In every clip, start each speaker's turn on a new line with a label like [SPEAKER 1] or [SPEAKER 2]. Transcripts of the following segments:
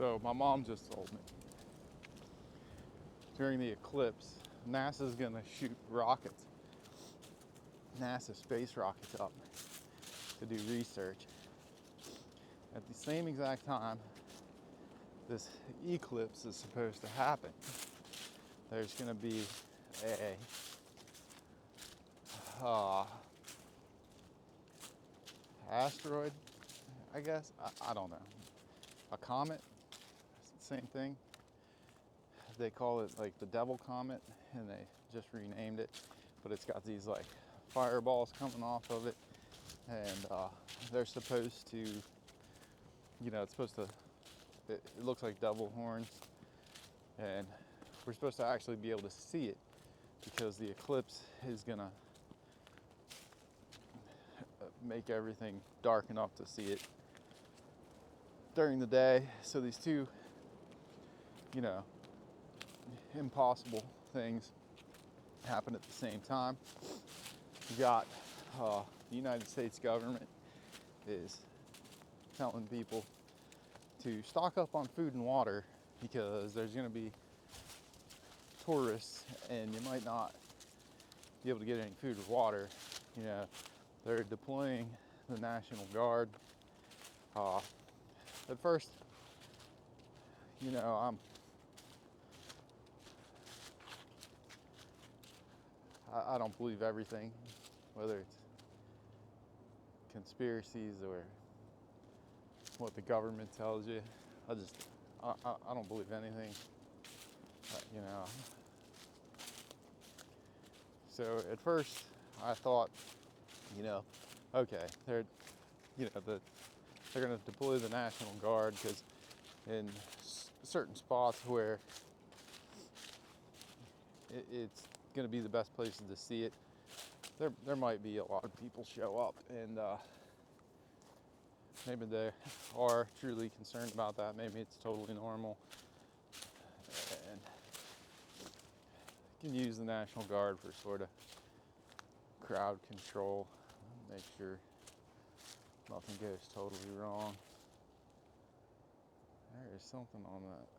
[SPEAKER 1] So my mom just told me during the eclipse, NASA's gonna shoot rockets, NASA space rockets up to do research. At the same exact time this eclipse is supposed to happen, there's gonna be a asteroid, I guess. I don't know. A comet, same thing. They call it like the Devil Comet, and they just renamed it. But it's got these like fireballs coming off of it, and they're supposed to, it's supposed to. It looks like devil horns, and we're supposed to actually be able to see it because the eclipse is gonna make everything dark enough to see it during the day. So these two, impossible things happen at the same time. You got the United States government is telling people to stock up on food and water because there's going to be tourists and you might not be able to get any food or water. They're deploying the National Guard. At first, I don't believe everything, whether it's conspiracies or what the government tells you. I don't believe anything. So at first I thought, okay, they're going to deploy the National Guard because in certain spots where it's going to be the best places to see it, there might be a lot of people show up, and maybe they are truly concerned about that. Maybe it's totally normal, and you can use the National Guard for sort of crowd control, make sure nothing goes totally wrong. There is something on that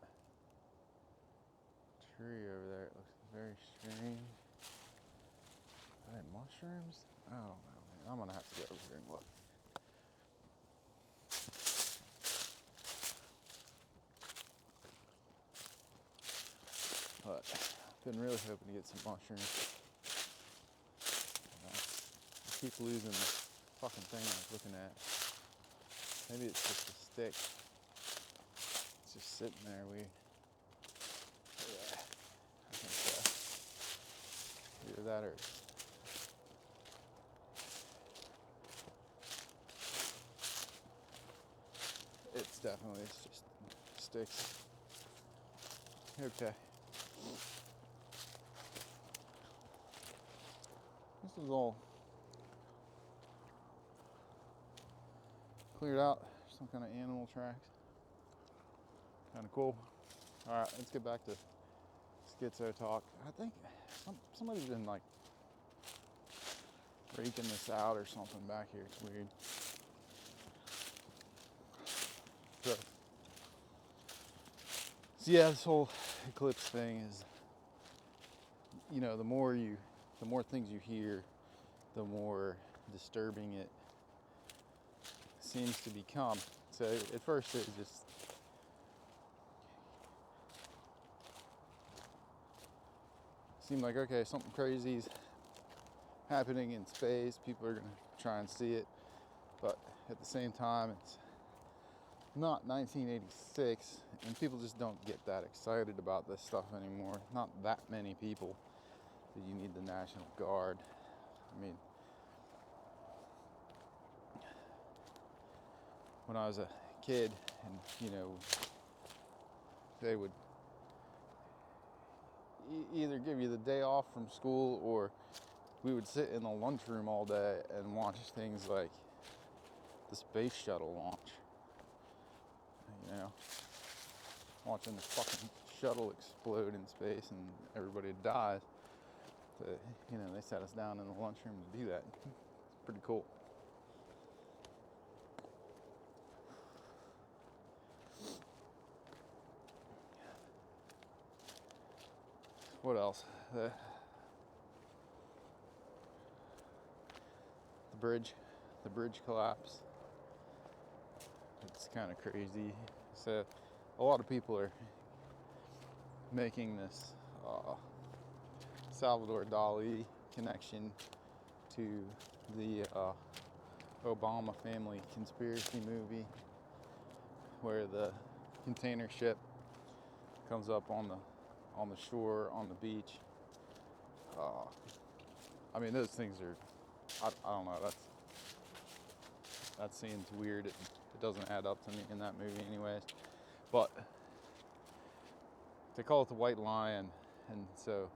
[SPEAKER 1] tree over there. It looks very strange. Are they mushrooms? I don't know, man. I'm gonna have to go over here and look. But I've been really hoping to get some mushrooms. I keep losing the fucking thing I was looking at. Maybe it's just a stick. It's just sitting there. Yeah, I think so. Either that or it's just sticks. Okay. This is all cleared out. Some kind of animal tracks. Kind of cool. All right, let's get back to schizo talk. I think somebody's been like raking this out or something back here. It's weird. So yeah, this whole eclipse thing is, the more things you hear, the more disturbing it seems to become. So at first it just seemed like, okay, something crazy's happening in space. People are gonna try and see it, but at the same time, it's not 1986, and people just don't get that excited about this stuff anymore. Not that many people that you need the National Guard. I mean, when I was a kid, and they would either give you the day off from school, or we would sit in the lunchroom all day and watch things like the space shuttle launch. Watching the fucking shuttle explode in space and everybody dies. They sat us down in the lunchroom to do that. It's pretty cool. what else? The bridge collapse. It's kind of crazy. So a lot of people are making this Salvador Dali connection to the Obama family conspiracy movie, where the container ship comes up on the shore, on the beach. I mean, those things are, I don't know, that seems weird. It doesn't add up to me in that movie anyways. But they call it the White Lion, and so,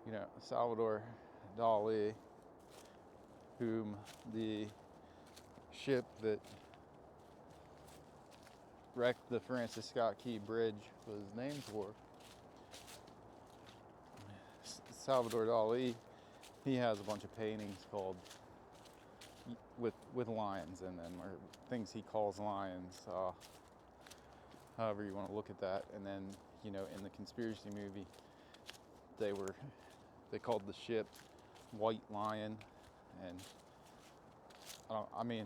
[SPEAKER 1] you know, Salvador Dali, whom the ship that wrecked the Francis Scott Key Bridge was named for, Salvador Dali, he has a bunch of paintings called with lions in them, or things he calls lions, however you want to look at that. And then, you know, in the conspiracy movie, they called the ship White Lion, and I mean,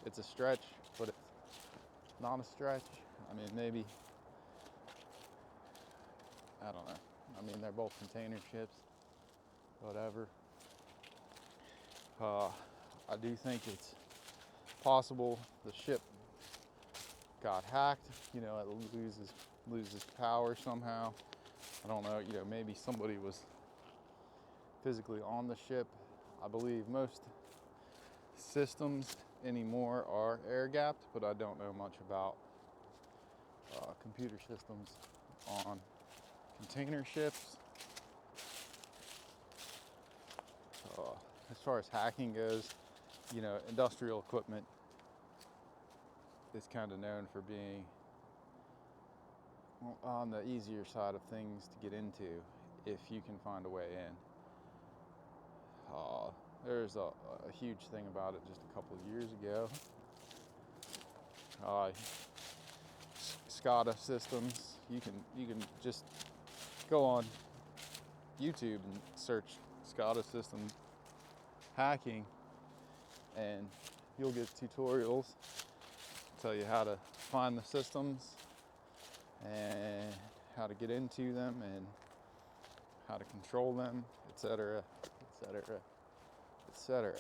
[SPEAKER 1] it's a stretch, but it's not a stretch. I mean, maybe, I don't know. I mean, they're both container ships, whatever. I do think it's possible the ship got hacked, you know, it loses power somehow. I don't know, you know, maybe somebody was physically on the ship. I believe most systems anymore are air gapped, but I don't know much about computer systems on container ships. As far as hacking goes, you know, industrial equipment is kind of known for being on the easier side of things to get into if you can find a way in. There's a huge thing about it just a couple of years ago. SCADA systems, you can just go on YouTube and search SCADA systems hacking, and you'll get tutorials tell you how to find the systems and how to get into them and how to control them, etc., etc., etc.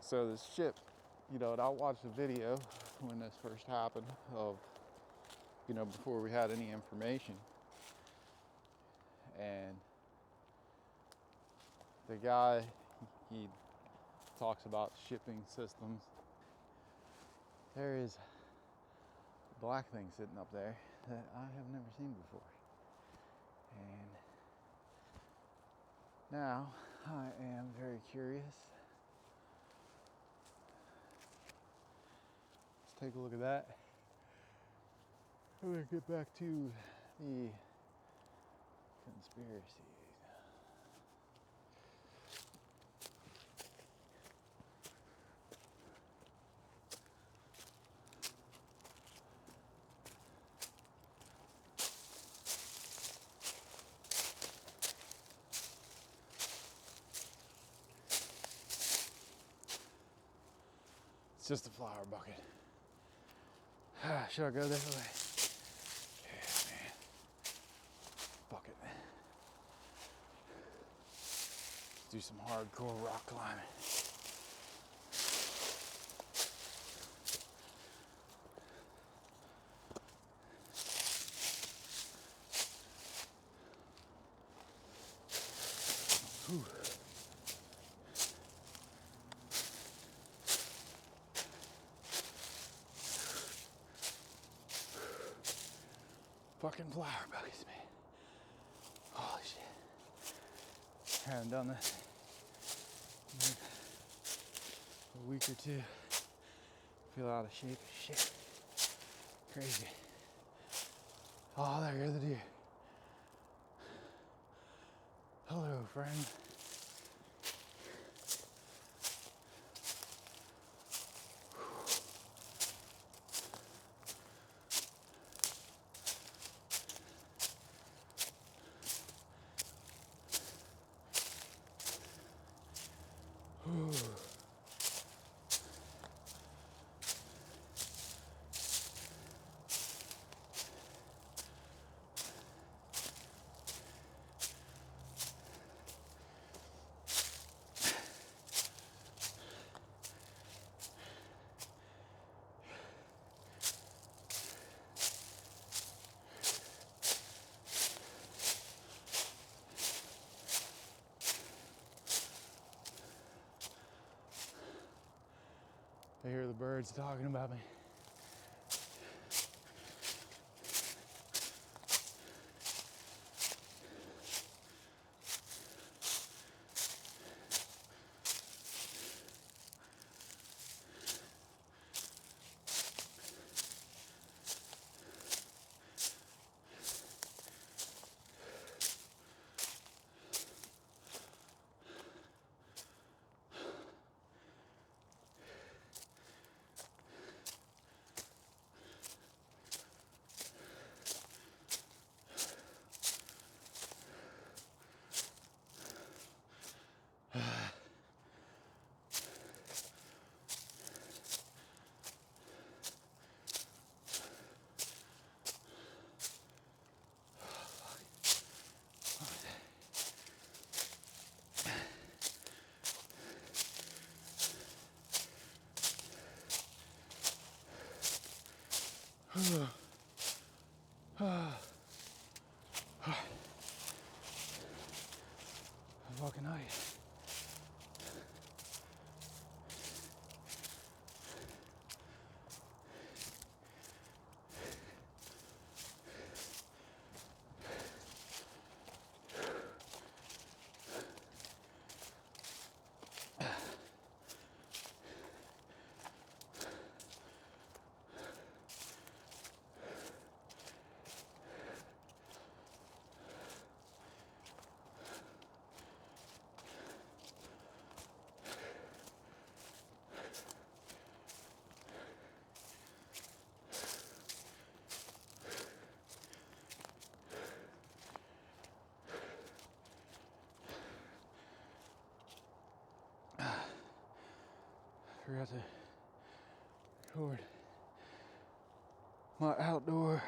[SPEAKER 1] So this ship, you know, and I watched a video when this first happened of, you know, before we had any information, and the guy, he talks about shipping systems. There is a black thing sitting up there that I have never seen before, and now I am very curious. Let's take a look at that. I'm gonna get back to the conspiracies. It's just a flower bucket. Should I go this way? Yeah, man. Bucket. Let's do some hardcore rock climbing. Whew. Fucking flower buckets, man. Holy shit. I haven't done this in a week or two. Feel out of shape as shit. Crazy. Oh, there goes the deer. Hello, friend. I hear the birds talking about me. Fucking nice. Forgot to record my outdoor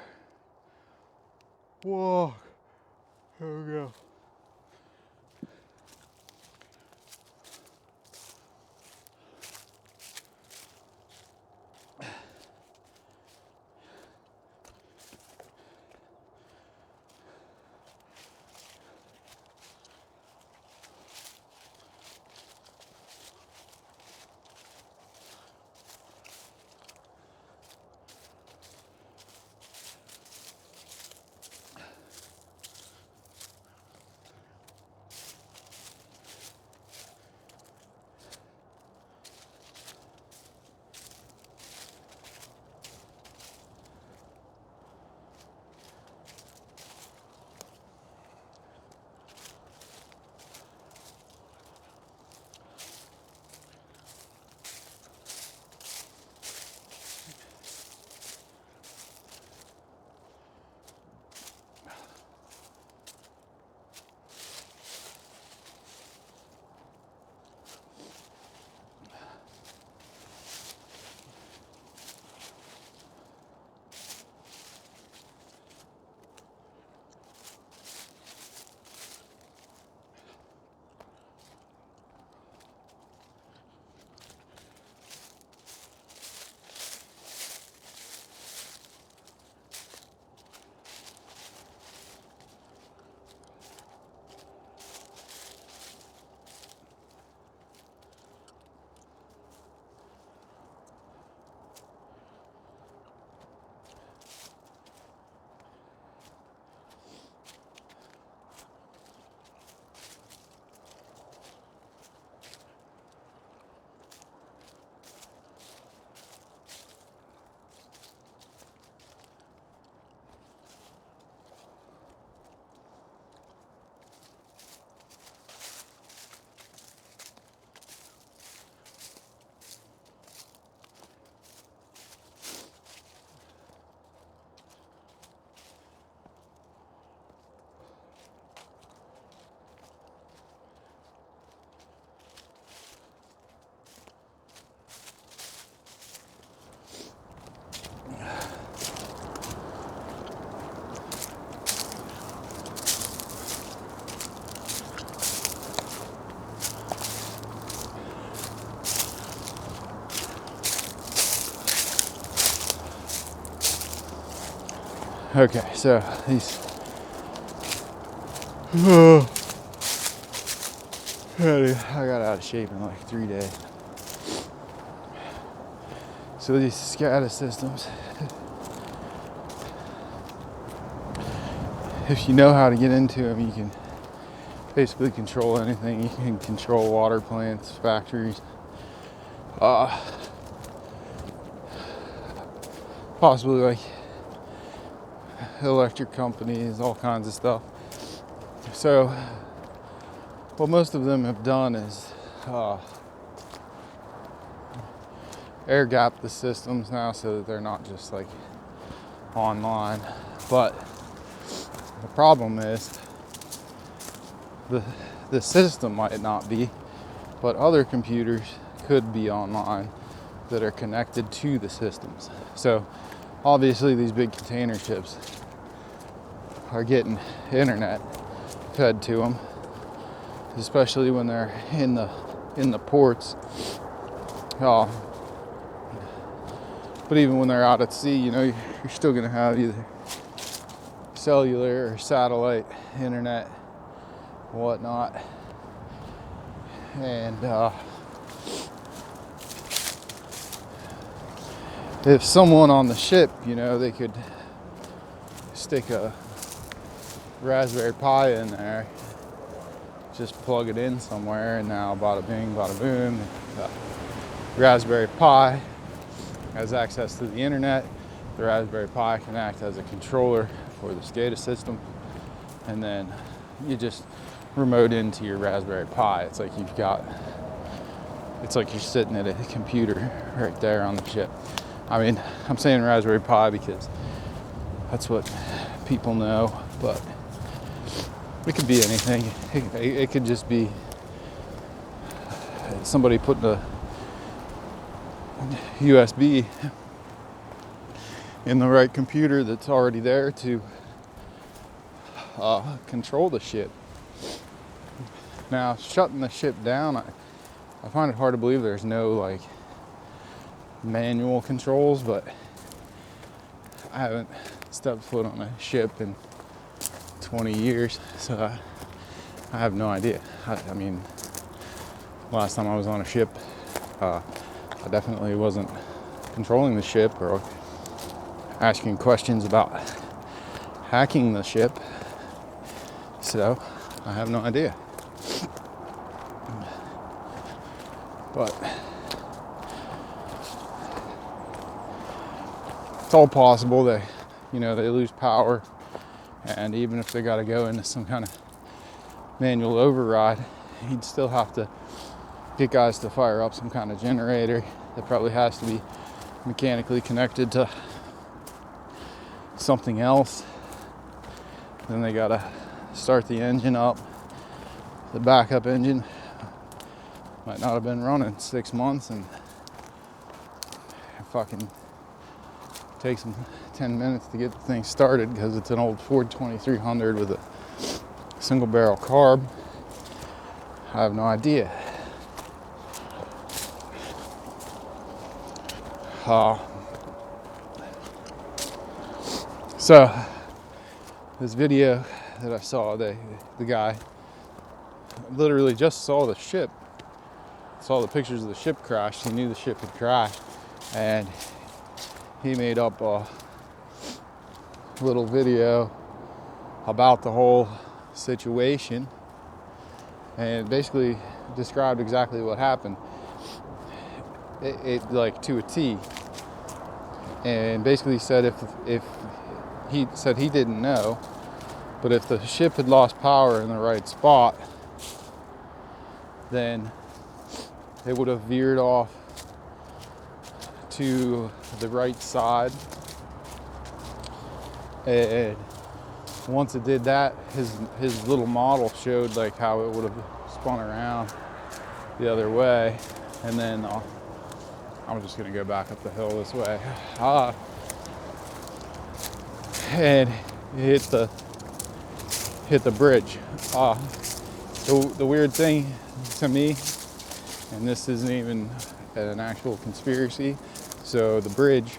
[SPEAKER 1] walk. There we go. Okay, so these I got out of shape in like 3 days. So these SCADA systems, if you know how to get into them, you can basically control anything. You can control water plants, factories, possibly like electric companies, all kinds of stuff. So what most of them have done is air gap the systems now so that they're not just like online. But the problem is the system might not be, but other computers could be online that are connected to the systems. So obviously these big container ships are getting internet fed to them, especially when they're in the ports. But even when they're out at sea, you know, you're still going to have either cellular or satellite internet, whatnot. And if someone on the ship, you know, they could stick a Raspberry Pi in there, just plug it in somewhere, and now bada bing, bada boom, Raspberry Pi has access to the internet. The Raspberry Pi can act as a controller for the SCADA system, and then you just remote into your Raspberry Pi. It's like you're sitting at a computer right there on the ship. I mean, I'm saying Raspberry Pi because that's what people know, but it could be anything. It could just be somebody putting a USB in the right computer that's already there to control the ship. Now, shutting the ship down, I find it hard to believe there's no like manual controls, but I haven't stepped foot on a ship in 20 years, so I have no idea. I mean, last time I was on a ship, I definitely wasn't controlling the ship or asking questions about hacking the ship, so I have no idea. But it's all possible that, you know, they lose power, and even if they got to go into some kind of manual override, you'd still have to get guys to fire up some kind of generator that probably has to be mechanically connected to something else. Then they got to start the engine up. The backup engine might not have been running 6 months, and it fucking takes them 10 minutes to get the thing started because it's an old Ford 2300 with a single barrel carb. I have no idea. So this video that I saw, the guy literally just saw the ship, saw the pictures of the ship crash. He knew the ship had crashed, and he made up a little video about the whole situation and basically described exactly what happened. It like to a T, and basically said if he said he didn't know, but if the ship had lost power in the right spot, then it would have veered off to the right side, and once it did that, his little model showed like how it would have spun around the other way, and then I'm just gonna go back up the hill this way, and hit the bridge. The weird thing to me, and this isn't even an actual conspiracy, so the bridge,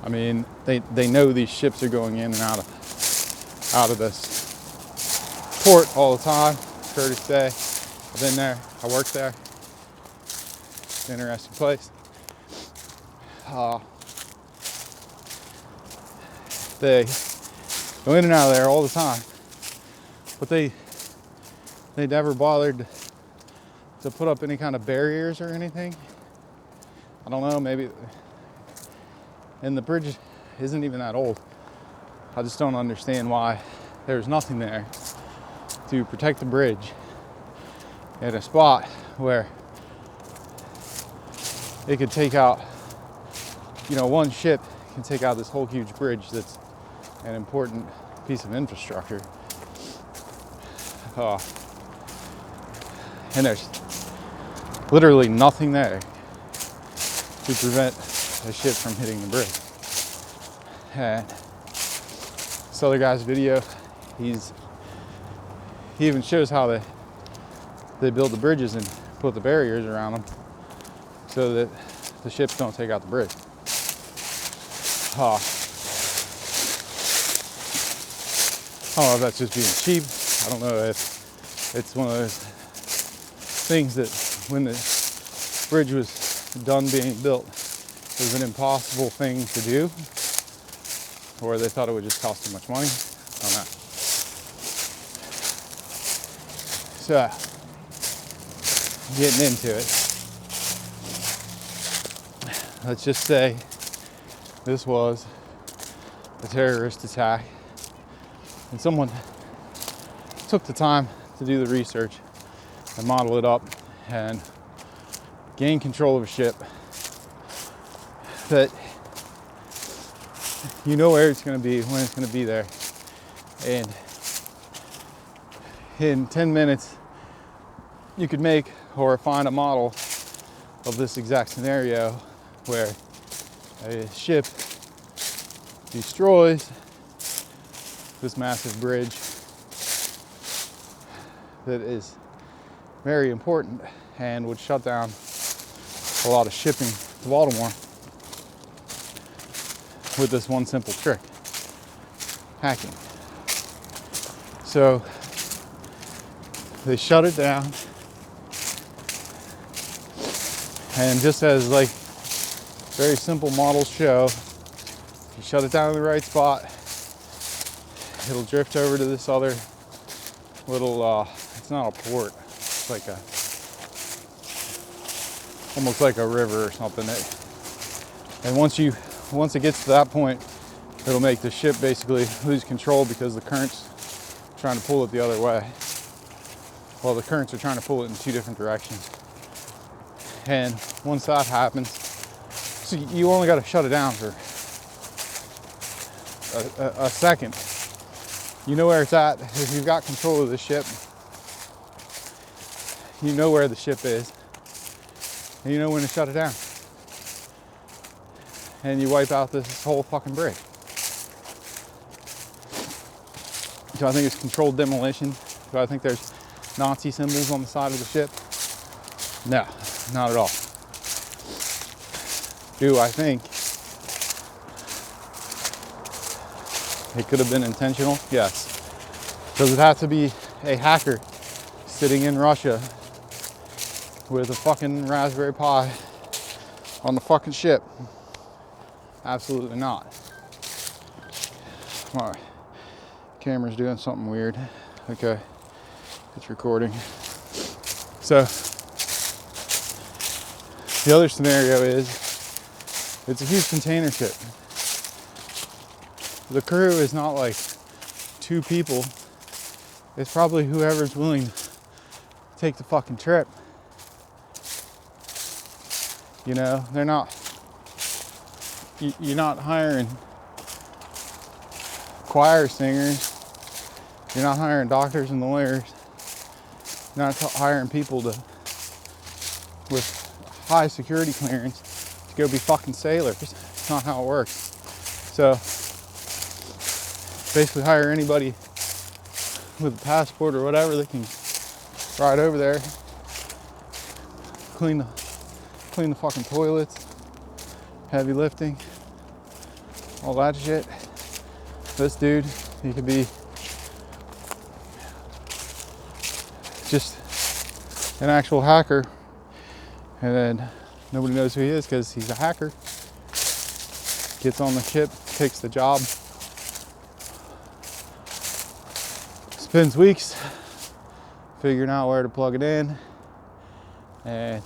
[SPEAKER 1] I mean, they know these ships are going in and out of this port all the time. Curtis Bay, I've been there, I worked there. interesting place. They go in and out of there all the time, but they never bothered to put up any kind of barriers or anything. I don't know, maybe, and the bridge isn't even that old. I just don't understand why there's nothing there to protect the bridge in a spot where it could take out, one ship can take out this whole huge bridge that's an important piece of infrastructure. And there's literally nothing there to prevent a ship from hitting the bridge. And this other guy's video, he even shows how they build the bridges and put the barriers around them so that the ships don't take out the bridge. I don't know if that's just being cheap. I don't know if it's one of those things that when the bridge was done being built, it was an impossible thing to do, or they thought it would just cost too much money. I don't know. So, getting into it, let's just say this was a terrorist attack, and someone took the time to do the research and model it up and gain control of a ship that you know where it's going to be, when it's going to be there, and in 10 minutes you could make or find a model of this exact scenario where a ship destroys this massive bridge that is very important and would shut down a lot of shipping to Baltimore with this one simple trick: hacking. So they shut it down, and just as like very simple models show, you shut it down in the right spot, it'll drift over to this other little, it's not a port, it's like almost like a river or something. And once it gets to that point, it'll make the ship basically lose control because the current's trying to pull it the other way. Well, the currents are trying to pull it in two different directions. And once that happens, so you only got to shut it down for a second. You know where it's at. If you've got control of the ship, you know where the ship is, and you know when to shut it down. And you wipe out this whole fucking bridge. Do I think it's controlled demolition? Do I think there's Nazi symbols on the side of the ship? No, not at all. Do I think it could have been intentional? Yes. Does it have to be a hacker sitting in Russia with a fucking Raspberry Pi on the fucking ship? Absolutely not. My camera's doing something weird. Okay, it's recording. So the other scenario is it's a huge container ship. The crew is not like 2 people. It's probably whoever's willing to take the fucking trip. They're not, you're not hiring choir singers. You're not hiring doctors and lawyers. You're not hiring people with high security clearance to go be fucking sailors. It's not how it works. So basically hire anybody with a passport or whatever that can ride over there, clean the fucking toilets, heavy lifting, all that shit. This dude, he could be just an actual hacker and then Nobody knows who he is because he's a hacker. Gets on the ship, takes the job, spends weeks figuring out where to plug it in, and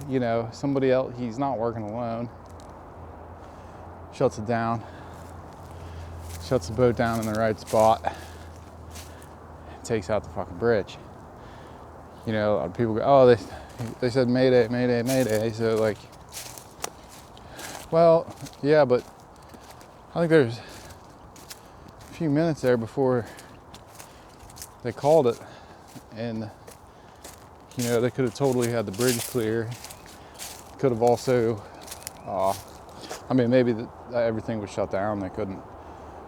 [SPEAKER 1] you know, somebody else, he's not working alone, shuts it down, shuts the boat down in the right spot, takes out the fucking bridge. You know, a lot of people go, oh, they said mayday, mayday, mayday. So like, well, yeah, but I think there's a few minutes there before they called it, and you know, they could have totally had the bridge clear. Could have also, I mean, maybe everything was shut down. They couldn't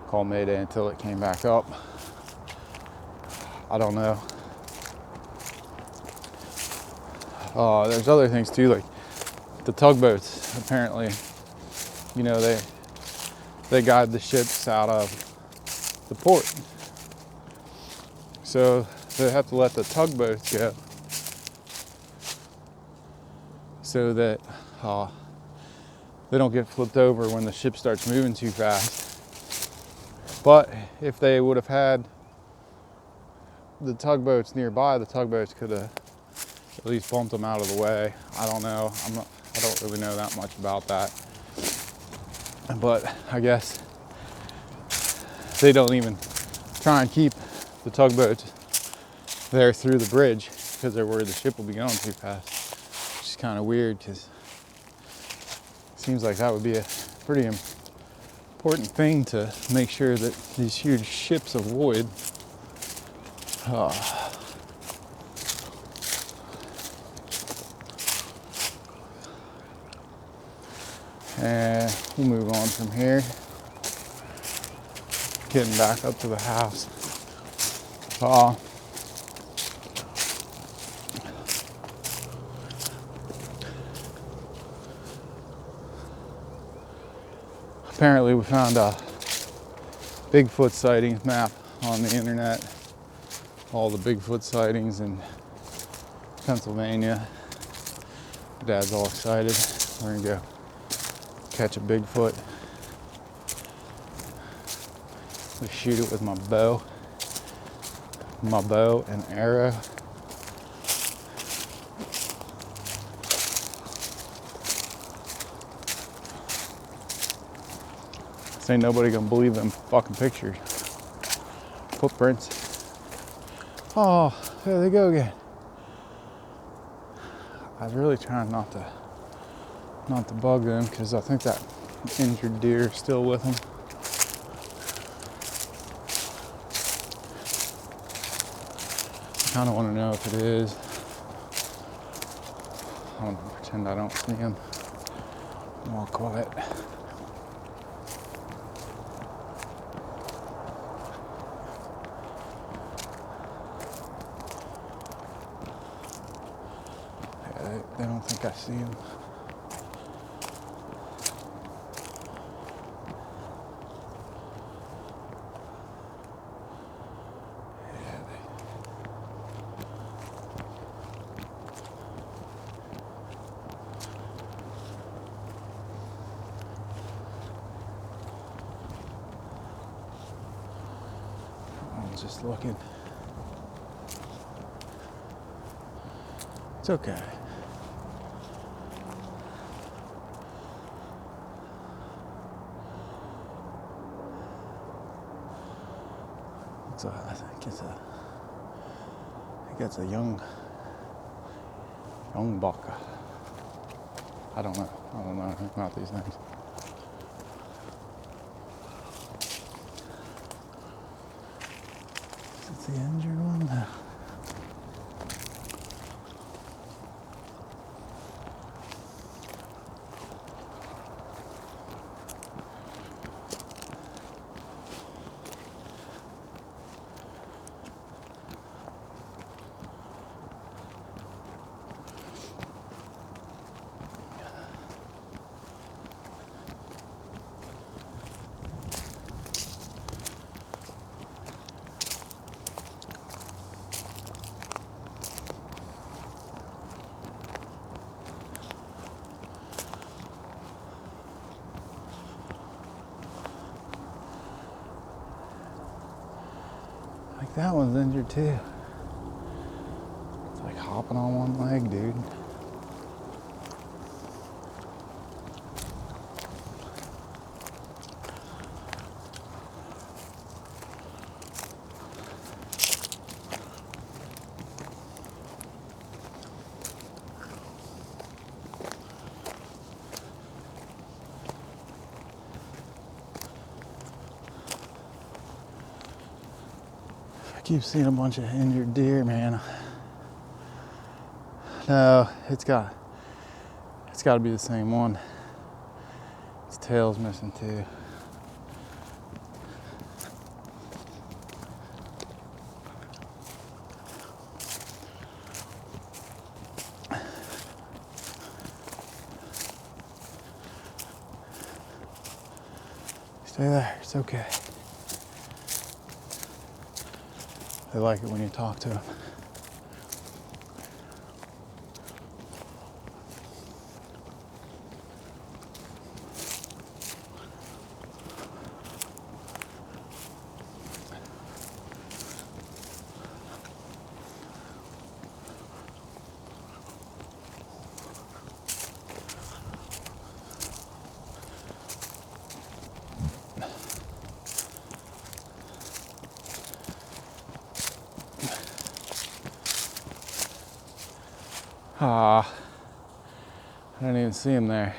[SPEAKER 1] call mayday until it came back up. I don't know. There's other things too, like the tugboats. Apparently, you know, they guide the ships out of the port, so they have to let the tugboats go so that they don't get flipped over when the ship starts moving too fast. But if they would have had the tugboats nearby, the tugboats could have at least bumped them out of the way. I don't know. I don't really know that much about that. But I guess they don't even try and keep the tugboats there through the bridge because they're worried the ship will be going too fast. Which is kind of weird because it seems like that would be a pretty important thing to make sure that these huge ships avoid. And we'll move on from here. Getting back up to the house. Apparently we found a Bigfoot sightings map on the internet. All the Bigfoot sightings in Pennsylvania. Dad's all excited. We're gonna go catch a Bigfoot. We shoot it with my bow and arrow. Ain't nobody gonna believe them fucking pictures. Footprints. Oh, there they go again. I was really trying not to bug them because I think that injured deer is still with them. I kind of want to know if it is. I'm gonna pretend I don't see him. I'm all quiet. They don't think I see him. I'm just looking. It's okay. I think it's a young buck. I don't know anything about these things. Is it the injured one? No. Like that one's injured too. It's like hopping on one leg, dude. I keep seeing a bunch of injured deer, man. No, it's got to be the same one. Its tail's missing too. Stay there, it's okay. They like it when you talk to them. Ah, I didn't even see him there.